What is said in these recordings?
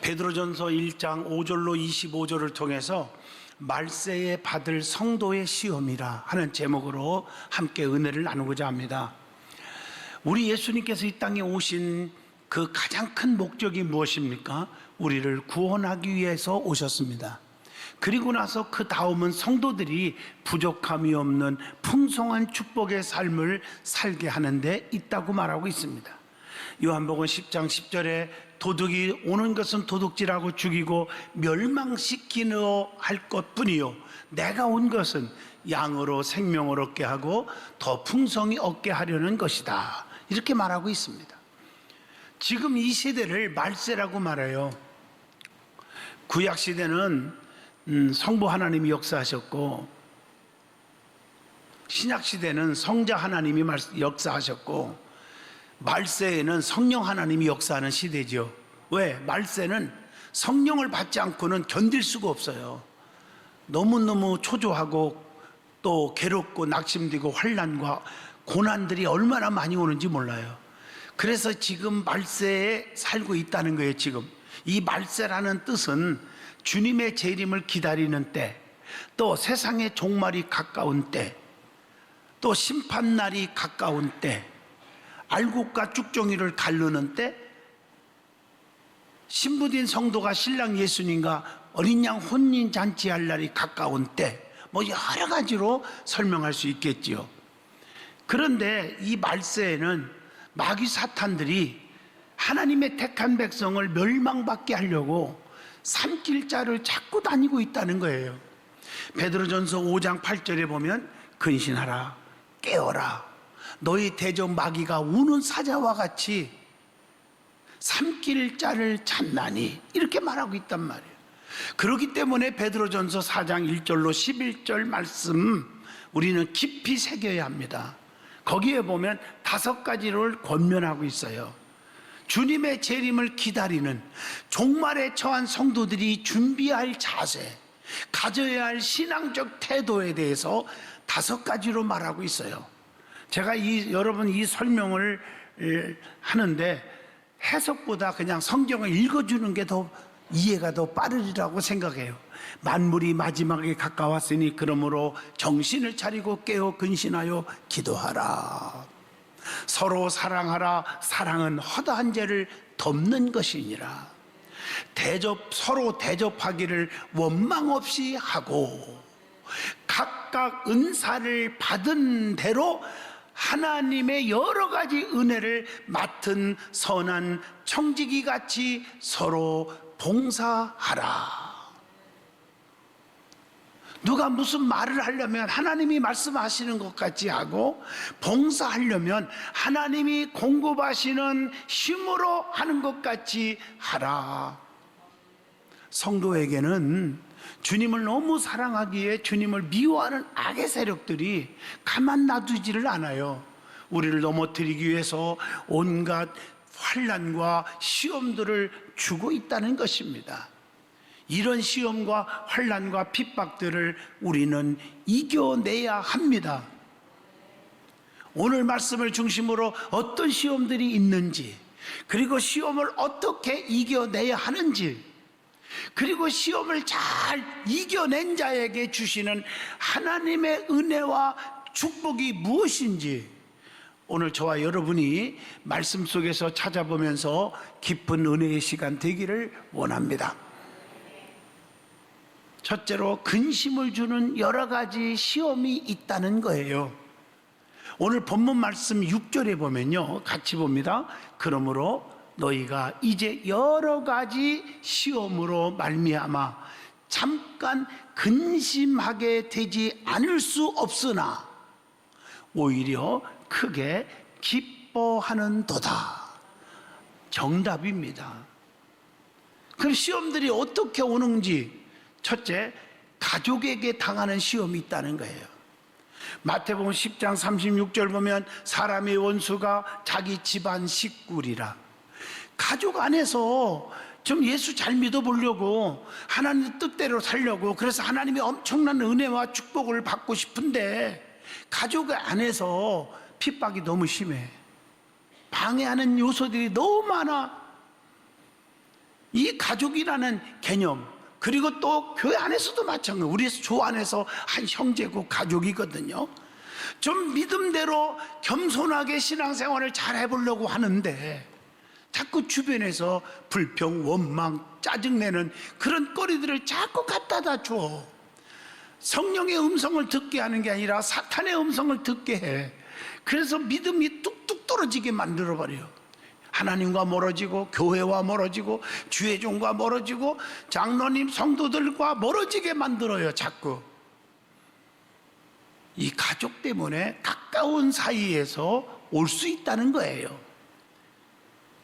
베드로전서 1장 5절로 25절을 통해서 말세에 받을 성도의 시험이라 하는 제목으로 함께 은혜를 나누고자 합니다. 우리 예수님께서 이 땅에 오신 그 가장 큰 목적이 무엇입니까? 우리를 구원하기 위해서 오셨습니다. 그리고 나서 그 다음은 성도들이 부족함이 없는 풍성한 축복의 삶을 살게 하는 데 있다고 말하고 있습니다. 요한복음 10장 10절에 도둑이 오는 것은 도둑질하고 죽이고 멸망시키려 할 것뿐이요 내가 온 것은 양으로 생명을 얻게 하고 더 풍성히 얻게 하려는 것이다, 이렇게 말하고 있습니다. 지금 이 시대를 말세라고 말해요. 구약시대는 성부 하나님이 역사하셨고, 신약시대는 성자 하나님이 역사하셨고, 말세에는 성령 하나님이 역사하는 시대죠. 왜? 말세는 성령을 받지 않고는 견딜 수가 없어요. 너무너무 초조하고 또 괴롭고 낙심되고 환난과 고난들이 얼마나 많이 오는지 몰라요. 그래서 지금 말세에 살고 있다는 거예요. 지금 이 말세라는 뜻은 주님의 재림을 기다리는 때, 또 세상의 종말이 가까운 때, 또 심판날이 가까운 때, 알곡과 쭉종이를 가르는 때, 신부된 성도가 신랑 예수님과 어린 양 혼인 잔치할 날이 가까운 때, 뭐 여러 가지로 설명할 수 있겠지요. 그런데 이 말세에는 마귀 사탄들이 하나님의 택한 백성을 멸망받게 하려고 삼킬 자를 찾고 다니고 있다는 거예요. 베드로전서 5장 8절에 보면 근신하라, 깨어라, 너희 대적 마귀가 우는 사자와 같이 삼킬 자를 찾나니, 이렇게 말하고 있단 말이에요. 그렇기 때문에 베드로전서 4장 1절로 11절 말씀 우리는 깊이 새겨야 합니다. 거기에 보면 5가지를 권면하고 있어요. 주님의 재림을 기다리는 종말에 처한 성도들이 준비할 자세, 가져야 할 신앙적 태도에 대해서 5가지로 말하고 있어요. 제가 여러분 이 설명을 하는데 해석보다 그냥 성경을 읽어주는 게 더 이해가 더 빠르리라고 생각해요. 만물이 마지막에 가까웠으니 그러므로 정신을 차리고 깨어 근신하여 기도하라. 서로 사랑하라. 사랑은 허다한 죄를 덮는 것이니라. 서로 대접하기를 원망 없이 하고 각각 은사를 받은 대로 하나님의 여러 가지 은혜를 맡은 선한 청지기 같이 서로 봉사하라. 누가 무슨 말을 하려면 하나님이 말씀하시는 것 같이 하고, 봉사하려면 하나님이 공급하시는 힘으로 하는 것 같이 하라. 성도에게는 주님을 너무 사랑하기에 주님을 미워하는 악의 세력들이 가만 놔두지를 않아요. 우리를 넘어뜨리기 위해서 온갖 환난과 시험들을 주고 있다는 것입니다. 이런 시험과 환난과 핍박들을 우리는 이겨내야 합니다. 오늘 말씀을 중심으로 어떤 시험들이 있는지, 그리고 시험을 어떻게 이겨내야 하는지, 그리고 시험을 잘 이겨낸 자에게 주시는 하나님의 은혜와 축복이 무엇인지, 오늘 저와 여러분이 말씀 속에서 찾아보면서 깊은 은혜의 시간 되기를 원합니다. 첫째로 근심을 주는 여러 가지 시험이 있다는 거예요. 오늘 본문 말씀 6절에 보면요, 같이 봅니다. 그러므로 너희가 이제 여러 가지 시험으로 말미암아 잠깐 근심하게 되지 않을 수 없으나 오히려 크게 기뻐하는도다. 정답입니다. 그럼 시험들이 어떻게 오는지, 첫째, 가족에게 당하는 시험이 있다는 거예요. 마태복음 10장 36절 보면 사람의 원수가 자기 집안 식구리라. 가족 안에서 좀 예수 잘 믿어보려고, 하나님 뜻대로 살려고, 그래서 하나님의 엄청난 은혜와 축복을 받고 싶은데 가족 안에서 핍박이 너무 심해. 방해하는 요소들이 너무 많아. 이 가족이라는 개념, 그리고 또 교회 안에서도 마찬가지예요. 우리 조 안에서 한 형제고 가족이거든요. 좀 믿음대로 겸손하게 신앙생활을 잘 해보려고 하는데 자꾸 주변에서 불평, 원망, 짜증내는 그런 거리들을 자꾸 갖다다 줘. 성령의 음성을 듣게 하는 게 아니라 사탄의 음성을 듣게 해. 그래서 믿음이 뚝뚝 떨어지게 만들어버려요. 하나님과 멀어지고 교회와 멀어지고 주의 종과 멀어지고 장로님 성도들과 멀어지게 만들어요. 자꾸 이 가족 때문에 가까운 사이에서 올 수 있다는 거예요.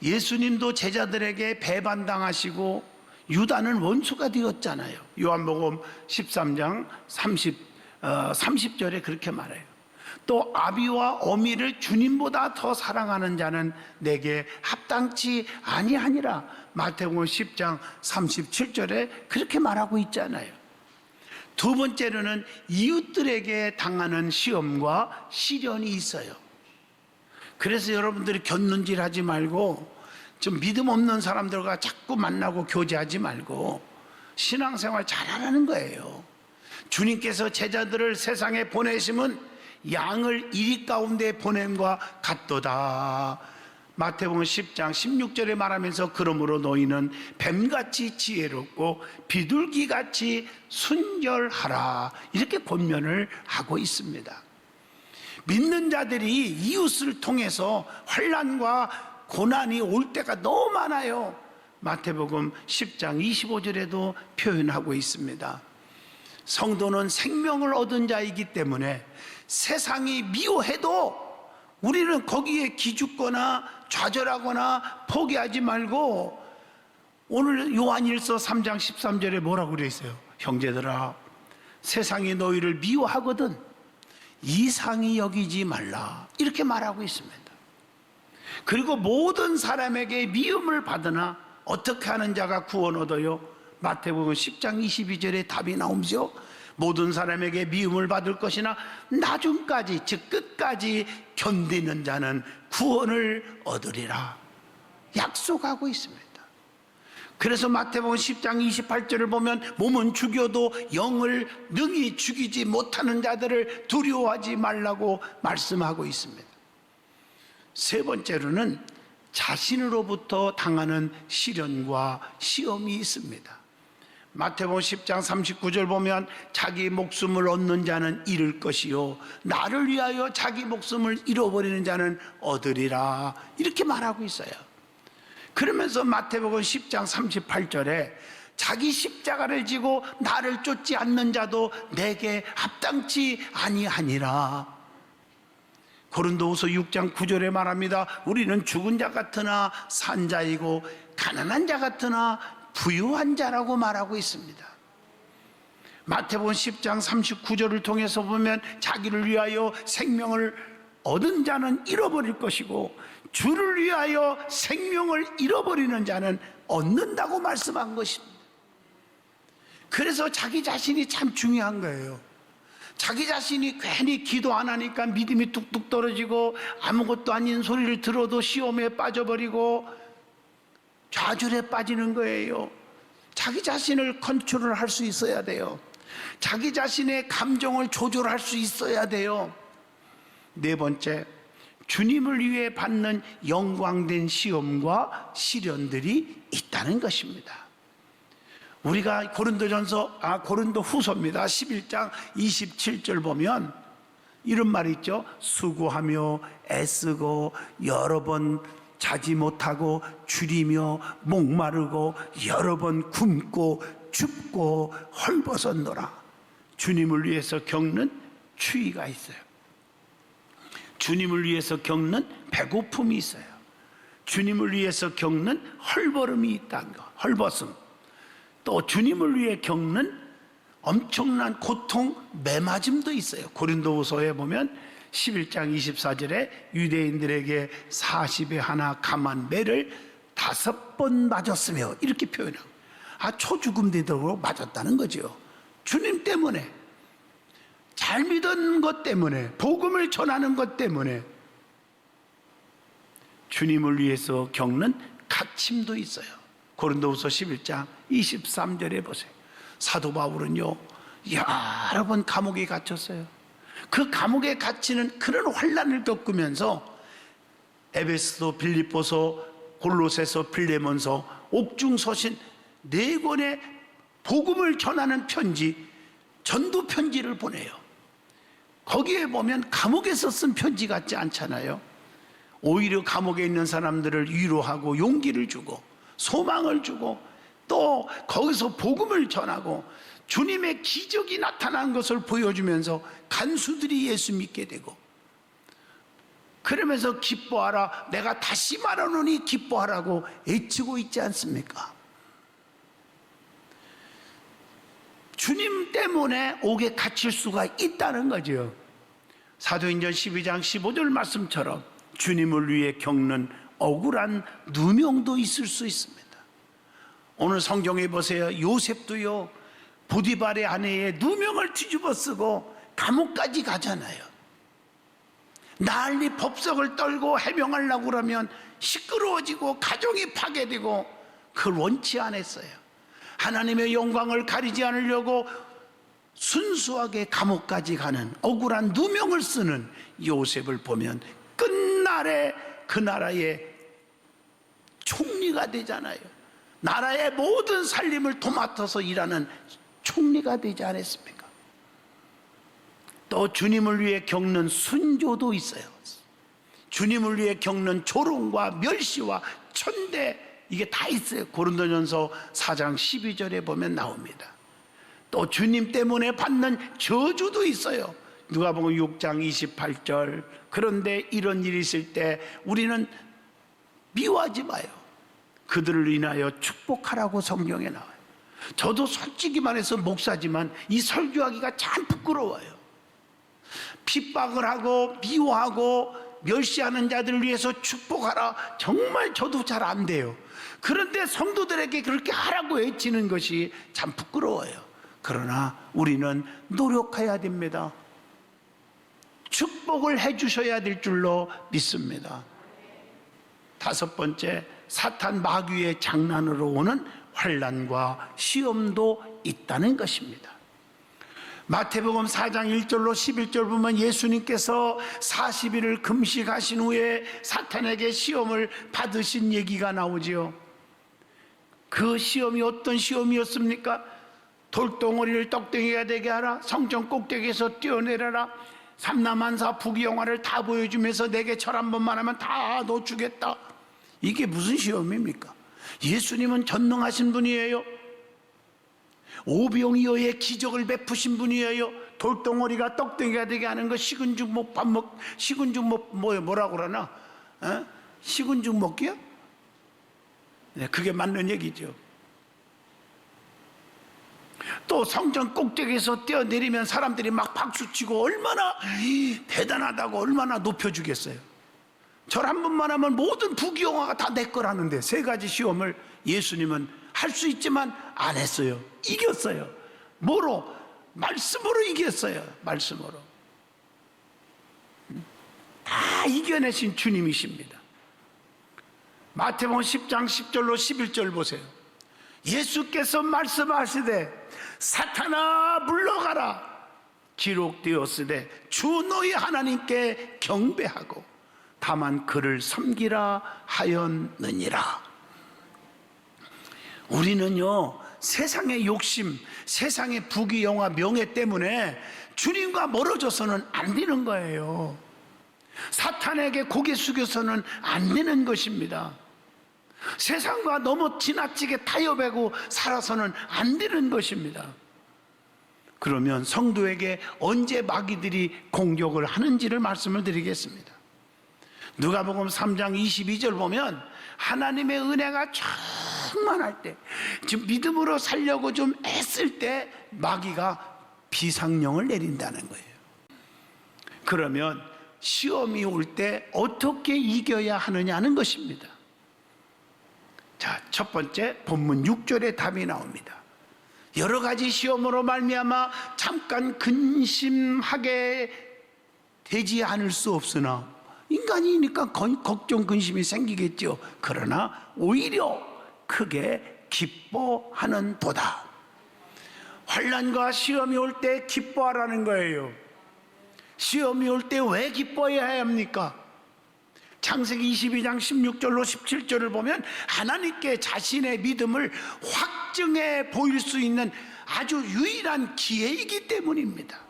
예수님도 제자들에게 배반당하시고 유다는 원수가 되었잖아요. 요한복음 13장 30절에 그렇게 말해요. 또 아비와 어미를 주님보다 더 사랑하는 자는 내게 합당치 아니하니라. 마태복음 10장 37절에 그렇게 말하고 있잖아요. 두 번째로는 이웃들에게 당하는 시험과 시련이 있어요. 그래서 여러분들이 곁눈질하지 말고 좀 믿음 없는 사람들과 자꾸 만나고 교제하지 말고 신앙생활 잘하라는 거예요. 주님께서 제자들을 세상에 보내심은 양을 이리 가운데 보냄과 같도다. 마태복음 10장 16절에 말하면서 그러므로 너희는 뱀같이 지혜롭고 비둘기같이 순결하라, 이렇게 권면을 하고 있습니다. 믿는 자들이 이웃을 통해서 환난과 고난이 올 때가 너무 많아요. 마태복음 10장 25절에도 표현하고 있습니다. 성도는 생명을 얻은 자이기 때문에 세상이 미워해도 우리는 거기에 기죽거나 좌절하거나 포기하지 말고, 오늘 요한일서 3장 13절에 뭐라고 그래 있어요? 형제들아, 세상이 너희를 미워하거든 이상히 여기지 말라, 이렇게 말하고 있습니다. 그리고 모든 사람에게 미움을 받으나 어떻게 하는 자가 구원 얻어요? 마태복음 10장 22절에 답이 나오죠. 모든 사람에게 미움을 받을 것이나 나중까지, 즉 끝까지 견디는 자는 구원을 얻으리라 약속하고 있습니다. 그래서 마태복음 10장 28절을 보면 몸은 죽여도 영을 능히 죽이지 못하는 자들을 두려워하지 말라고 말씀하고 있습니다. 세 번째로는 자신으로부터 당하는 시련과 시험이 있습니다. 마태복음 10장 39절 보면 자기 목숨을 얻는 자는 잃을 것이요 나를 위하여 자기 목숨을 잃어버리는 자는 얻으리라, 이렇게 말하고 있어요. 그러면서 마태복음 10장 38절에 자기 십자가를 지고 나를 쫓지 않는 자도 내게 합당치 아니하니라. 고린도후서 6장 9절에 말합니다. 우리는 죽은 자 같으나 산 자이고 가난한 자 같으나 부유한 자라고 말하고 있습니다. 마태복음 10장 39절을 통해서 보면 자기를 위하여 생명을 얻은 자는 잃어버릴 것이고 주를 위하여 생명을 잃어버리는 자는 얻는다고 말씀한 것입니다. 그래서 자기 자신이 참 중요한 거예요. 자기 자신이 괜히 기도 안 하니까 믿음이 뚝뚝 떨어지고 아무것도 아닌 소리를 들어도 시험에 빠져버리고 좌절에 빠지는 거예요. 자기 자신을 컨트롤 할 수 있어야 돼요. 자기 자신의 감정을 조절할 수 있어야 돼요. 네 번째, 주님을 위해 받는 영광된 시험과 시련들이 있다는 것입니다. 우리가 고린도후서입니다. 11장 27절 보면 이런 말이 있죠. 수고하며 애쓰고 여러 번 자지 못하고 줄이며 목마르고 여러 번 굶고 춥고 헐벗었노라. 주님을 위해서 겪는 추위가 있어요. 주님을 위해서 겪는 배고픔이 있어요. 주님을 위해서 겪는 헐벗음이 있다는 거, 헐벗음. 또 주님을 위해 겪는 엄청난 고통, 매맞음도 있어요. 고린도후서에 보면 11장 24절에 유대인들에게 40에 하나 감한 매를 5번 맞았으며, 이렇게 표현하고 초죽음 되도록 맞았다는 거죠. 주님 때문에, 잘 믿은 것 때문에, 복음을 전하는 것 때문에 주님을 위해서 겪는 갇힘도 있어요. 고린도후서 11장 23절에 보세요. 사도 바울은요 여러 번 감옥에 갇혔어요. 그 감옥에 갇히는 그런 환난을 겪으면서 에베소서, 빌립보서, 골로새서, 빌레몬서, 옥중서신 4권의 복음을 전하는 편지, 전도 편지를 보내요. 거기에 보면 감옥에서 쓴 편지 같지 않잖아요. 오히려 감옥에 있는 사람들을 위로하고 용기를 주고 소망을 주고 또 거기서 복음을 전하고 주님의 기적이 나타난 것을 보여주면서 간수들이 예수 믿게 되고, 그러면서 기뻐하라, 내가 다시 말하노니 기뻐하라고 외치고 있지 않습니까? 주님 때문에 옥에 갇힐 수가 있다는 거죠. 사도행전 12장 15절 말씀처럼 주님을 위해 겪는 억울한 누명도 있을 수 있습니다. 오늘 성경에 보세요. 요셉도요 보디발의 아내의 누명을 뒤집어 쓰고 감옥까지 가잖아요. 난리 법석을 떨고 해명하려고 그러면 시끄러워지고 가정이 파괴되고 그걸 원치 않았어요. 하나님의 영광을 가리지 않으려고 순수하게 감옥까지 가는 억울한 누명을 쓰는 요셉을 보면 끝날에 그 나라의 총리가 되잖아요. 나라의 모든 살림을 도맡아서 일하는 총리가 되지 않았습니까? 또 주님을 위해 겪는 순조도 있어요. 주님을 위해 겪는 조롱과 멸시와 천대, 이게 다 있어요. 고린도전서 4장 12절에 보면 나옵니다. 또 주님 때문에 받는 저주도 있어요. 누가복음 6장 28절. 그런데 이런 일이 있을 때 우리는 미워하지 마요. 그들을 인하여 축복하라고 성경에 나와요. 저도 솔직히 말해서 목사지만 이 설교하기가 참 부끄러워요. 핍박을 하고 미워하고 멸시하는 자들을 위해서 축복하라, 정말 저도 잘 안 돼요. 그런데 성도들에게 그렇게 하라고 외치는 것이 참 부끄러워요. 그러나 우리는 노력해야 됩니다. 축복을 해주셔야 될 줄로 믿습니다. 5번째, 사탄 마귀의 장난으로 오는 환난과 시험도 있다는 것입니다. 마태복음 4장 1절로 11절 보면 예수님께서 40일을 금식하신 후에 사탄에게 시험을 받으신 얘기가 나오지요. 그 시험이 어떤 시험이었습니까? 돌덩어리를 떡덩이가 되게 하라, 성전 꼭대기에서 뛰어내려라, 삼남한사 부귀영화를 다 보여주면서 내게 절 한 번만 하면 다 너 주겠다. 이게 무슨 시험입니까? 예수님은 전능하신 분이에요. 오병이어의 기적을 베푸신 분이에요. 돌덩어리가 떡덩이가 되게 하는 거, 식은 죽 먹, 밥 먹, 식은 죽 먹, 뭐라고 그러나? 식은 죽 먹기요? 네, 그게 맞는 얘기죠. 또 성전 꼭대기에서 뛰어내리면 사람들이 막 박수치고 얼마나 대단하다고 얼마나 높여주겠어요. 절 한 번만 하면 모든 부귀영화가 다 내 거라는데 3가지 시험을 예수님은 할 수 있지만 안 했어요. 이겼어요. 뭐로? 말씀으로 이겼어요. 말씀으로. 다 이겨내신 주님이십니다. 마태복음 10장 10절로 11절 보세요. 예수께서 말씀하시되 사탄아 물러가라, 기록되었으되 주 너희 하나님께 경배하고 다만 그를 섬기라 하였느니라. 우리는요 세상의 욕심, 세상의 부귀영화, 명예 때문에 주님과 멀어져서는 안 되는 거예요. 사탄에게 고개 숙여서는 안 되는 것입니다. 세상과 너무 지나치게 타협하고 살아서는 안 되는 것입니다. 그러면 성도에게 언제 마귀들이 공격을 하는지를 말씀을 드리겠습니다. 누가복음 3장 22절 보면 하나님의 은혜가 충만할 때, 지금 믿음으로 살려고 좀 애쓸 때 마귀가 비상령을 내린다는 거예요. 그러면 시험이 올 때 어떻게 이겨야 하느냐는 것입니다. 자, 첫 번째 본문 6절에 답이 나옵니다. 여러 가지 시험으로 말미암아 잠깐 근심하게 되지 않을 수 없으나, 인간이니까 걱정 근심이 생기겠죠. 그러나 오히려 크게 기뻐하는 도다. 환난과 시험이 올 때 기뻐하라는 거예요. 시험이 올 때 왜 기뻐해야 합니까? 창세기 22장 16절로 17절을 보면 하나님께 자신의 믿음을 확증해 보일 수 있는 아주 유일한 기회이기 때문입니다.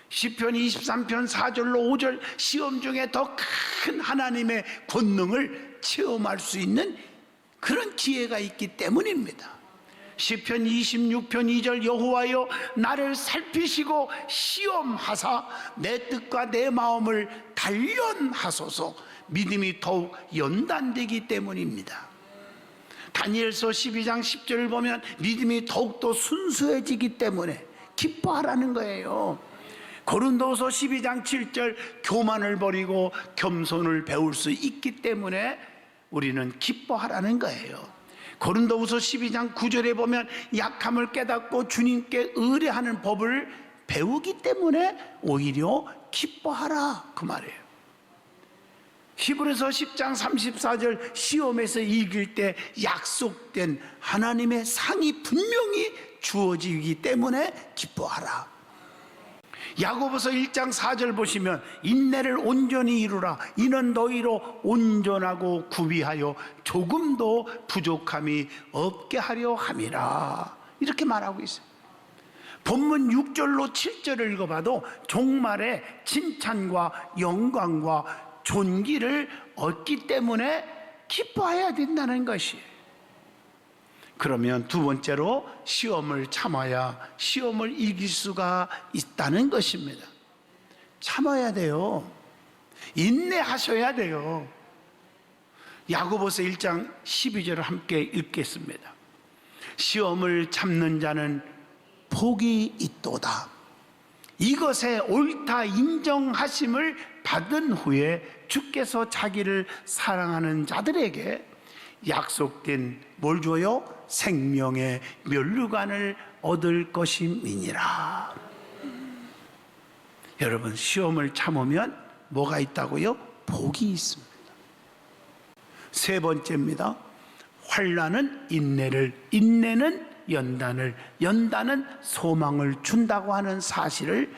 시편 23편 4절로 5절, 시험 중에 더 큰 하나님의 권능을 체험할 수 있는 그런 기회가 있기 때문입니다. 시편 26편 2절, 여호와여 나를 살피시고 시험하사 내 뜻과 내 마음을 단련하소서. 믿음이 더욱 연단되기 때문입니다. 다니엘서 12장 10절을 보면 믿음이 더욱더 순수해지기 때문에 기뻐하라는 거예요. 고린도서 12장 7절, 교만을 버리고 겸손을 배울 수 있기 때문에 우리는 기뻐하라는 거예요. 고린도후서 12장 9절에 보면 약함을 깨닫고 주님께 의뢰하는 법을 배우기 때문에 오히려 기뻐하라, 그 말이에요. 히브리서 10장 34절, 시험에서 이길 때 약속된 하나님의 상이 분명히 주어지기 때문에 기뻐하라. 야고보서 1장 4절 보시면 인내를 온전히 이루라. 이는 너희로 온전하고 구비하여 조금도 부족함이 없게 하려 함이라. 이렇게 말하고 있어요. 본문 6절로 7절을 읽어봐도 종말에 칭찬과 영광과 존귀를 얻기 때문에 기뻐해야 된다는 것이에요. 그러면 두 번째로 시험을 참아야 시험을 이길 수가 있다는 것입니다. 참아야 돼요. 인내하셔야 돼요. 야고보서 1장 12절을 함께 읽겠습니다. 시험을 참는 자는 복이 있도다. 이것에 옳다 인정하심을 받은 후에 주께서 자기를 사랑하는 자들에게 약속된 뭘 줘요? 생명의 면류관을 얻을 것임이니라. 여러분, 시험을 참으면 뭐가 있다고요? 복이 있습니다. 세 번째입니다. 환난은 인내를, 인내는 연단을, 연단은 소망을 준다고 하는 사실을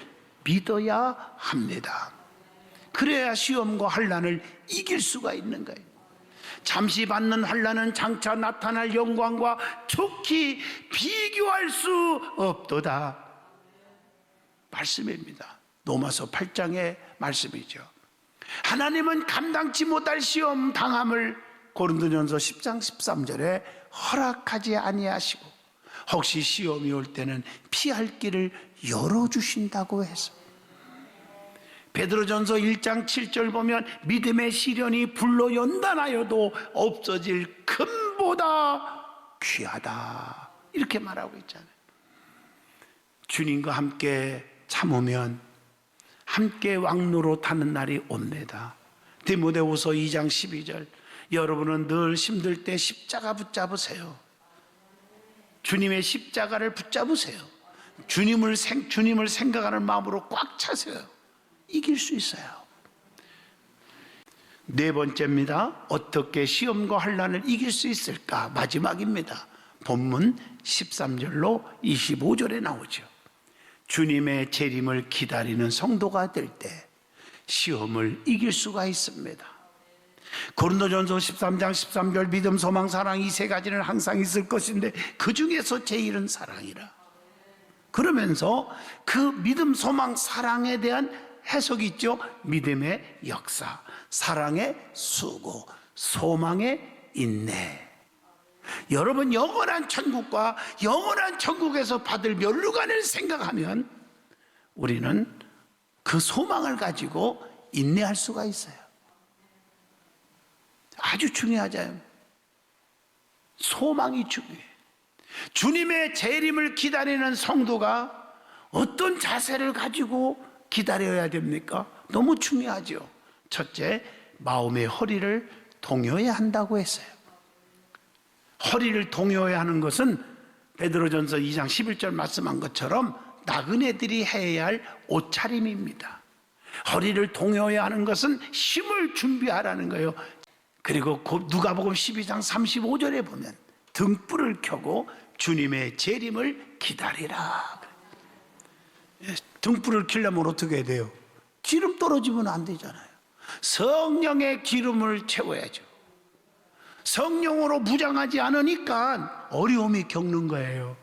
믿어야 합니다. 그래야 시험과 환난을 이길 수가 있는 거예요. 잠시 받는 환난은 장차 나타날 영광과 좋게 비교할 수 없도다. 말씀입니다. 로마서 8장의 말씀이죠. 하나님은 감당치 못할 시험 당함을 고린도전서 10장 13절에 허락하지 아니하시고 혹시 시험이 올 때는 피할 길을 열어주신다고 해서, 베드로전서 1장 7절 보면 믿음의 시련이 불로 연단하여도 없어질 금보다 귀하다, 이렇게 말하고 있잖아요. 주님과 함께 참으면 함께 왕노로 타는 날이 옵니다. 디모데후서 2장 12절, 여러분은 늘 힘들 때 십자가 붙잡으세요. 주님의 십자가를 붙잡으세요. 주님을 생각하는 마음으로 꽉 차세요. 이길 수 있어요. 네 번째입니다. 어떻게 시험과 환난을 이길 수 있을까? 마지막입니다. 본문 13절로 25절에 나오죠. 주님의 재림을 기다리는 성도가 될 때 시험을 이길 수가 있습니다. 고린도전서 13장 13절, 믿음, 소망, 사랑 이 세 가지는 항상 있을 것인데 그 중에서 제일은 사랑이라. 그러면서 그 믿음, 소망, 사랑에 대한 해석이 있죠. 믿음의 역사, 사랑의 수고, 소망의 인내. 여러분, 영원한 천국과 영원한 천국에서 받을 면류관을 생각하면 우리는 그 소망을 가지고 인내할 수가 있어요. 아주 중요하잖아요. 소망이 중요해요. 주님의 재림을 기다리는 성도가 어떤 자세를 가지고 기다려야 됩니까? 너무 중요하죠. 첫째, 마음의 허리를 동요해야 한다고 했어요. 허리를 동요해야 하는 것은 베드로전서 2장 11절 말씀한 것처럼 나그네들이 해야 할 옷차림입니다. 허리를 동요해야 하는 것은 힘을 준비하라는 거예요. 그리고 누가복음 12장 35절에 보면 등불을 켜고 주님의 재림을 기다리라. 등불을 켜려면 어떻게 해야 돼요? 기름 떨어지면 안 되잖아요. 성령의 기름을 채워야죠. 성령으로 무장하지 않으니까 어려움이 겪는 거예요.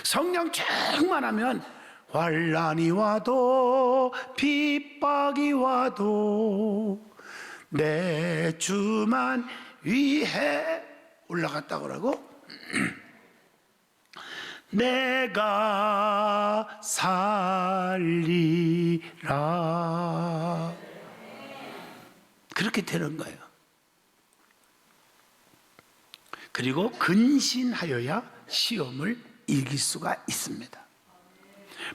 성령 충만하면 환난이 와도 핍박이 와도 내 주만 위해 올라갔다 그러고 내가 살리라. 그렇게 되는 거예요. 그리고 근신하여야 시험을 이길 수가 있습니다.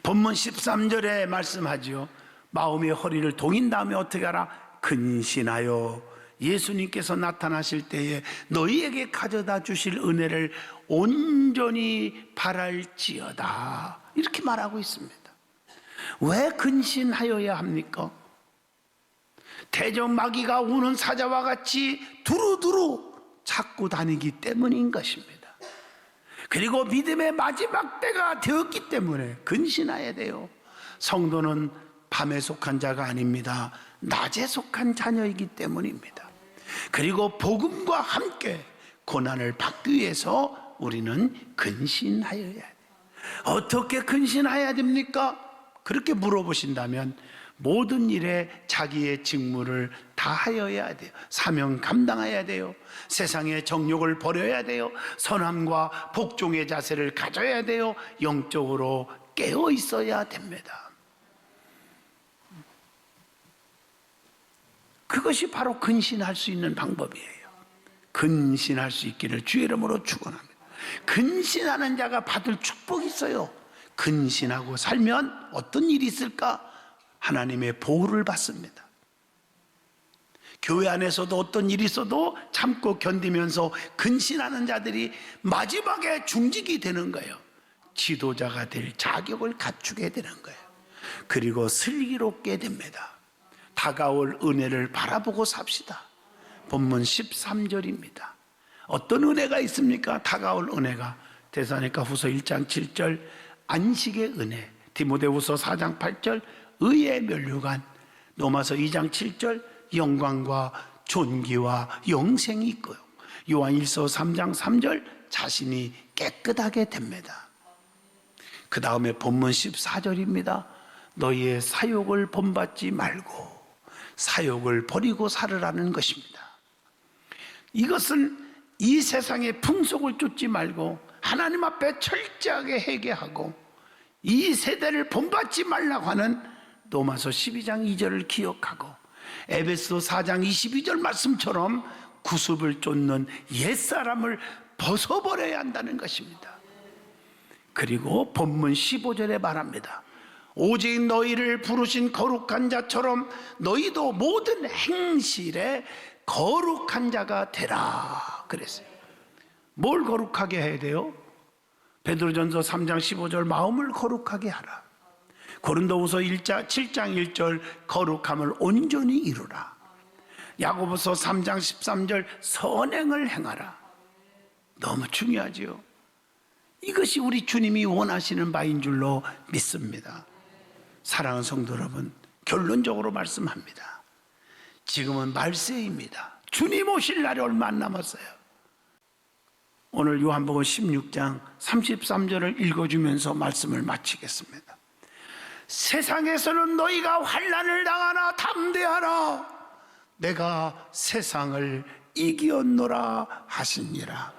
본문 13절에 말씀하지요. 마음의 허리를 동인 다음에 어떻게 하라? 근신하여 예수님께서 나타나실 때에 너희에게 가져다 주실 은혜를 온전히 바랄지어다. 이렇게 말하고 있습니다. 왜 근신하여야 합니까? 대적 마귀가 우는 사자와 같이 두루두루 찾고 다니기 때문인 것입니다. 그리고 믿음의 마지막 때가 되었기 때문에 근신해야 돼요. 성도는 밤에 속한 자가 아닙니다. 낮에 속한 자녀이기 때문입니다. 그리고 복음과 함께 고난을 받기 위해서 우리는 근신하여야 돼요. 어떻게 근신해야 됩니까? 그렇게 물어보신다면 모든 일에 자기의 직무를 다하여야 돼요. 사명 감당해야 돼요. 세상의 정욕을 버려야 돼요. 선함과 복종의 자세를 가져야 돼요. 영적으로 깨어 있어야 됩니다. 그것이 바로 근신할 수 있는 방법이에요. 근신할 수 있기를 주의 이름으로 축원합니다. 근신하는 자가 받을 축복이 있어요. 근신하고 살면 어떤 일이 있을까? 하나님의 보호를 받습니다. 교회 안에서도 어떤 일이 있어도 참고 견디면서 근신하는 자들이 마지막에 중직이 되는 거예요. 지도자가 될 자격을 갖추게 되는 거예요. 그리고 슬기롭게 됩니다. 다가올 은혜를 바라보고 삽시다. 본문 13절입니다. 어떤 은혜가 있습니까? 다가올 은혜가 데살로니가 후서 1장 7절 안식의 은혜, 디모데후서 4장 8절 의의 면류관, 로마서 2장 7절 영광과 존귀와 영생이 있고요. 요한일서 3장 3절 자신이 깨끗하게 됩니다. 그 다음에 본문 14절입니다. 너희의 사욕을 본받지 말고 사욕을 버리고 살으라는 것입니다. 이것은 이 세상의 풍속을 쫓지 말고 하나님 앞에 철저하게 회개하고 이 세대를 본받지 말라고 하는 로마서 12장 2절을 기억하고 에베소 4장 22절 말씀처럼 구습을 쫓는 옛사람을 벗어버려야 한다는 것입니다. 그리고 본문 15절에 말합니다. 오직 너희를 부르신 거룩한 자처럼 너희도 모든 행실에 거룩한 자가 되라 그랬어요. 뭘 거룩하게 해야 돼요? 베드로전서 3장 15절 마음을 거룩하게 하라. 고린도후서 7장 1절 거룩함을 온전히 이루라. 야고보서 3장 13절 선행을 행하라. 너무 중요하지요. 이것이 우리 주님이 원하시는 바인 줄로 믿습니다. 사랑하는 성도 여러분, 결론적으로 말씀합니다. 지금은 말세입니다. 주님 오실 날이 얼마 안 남았어요. 오늘 요한복음 16장 33절을 읽어주면서 말씀을 마치겠습니다. 세상에서는 너희가 환난을 당하나 담대하라. 내가 세상을 이기었노라 하시니라.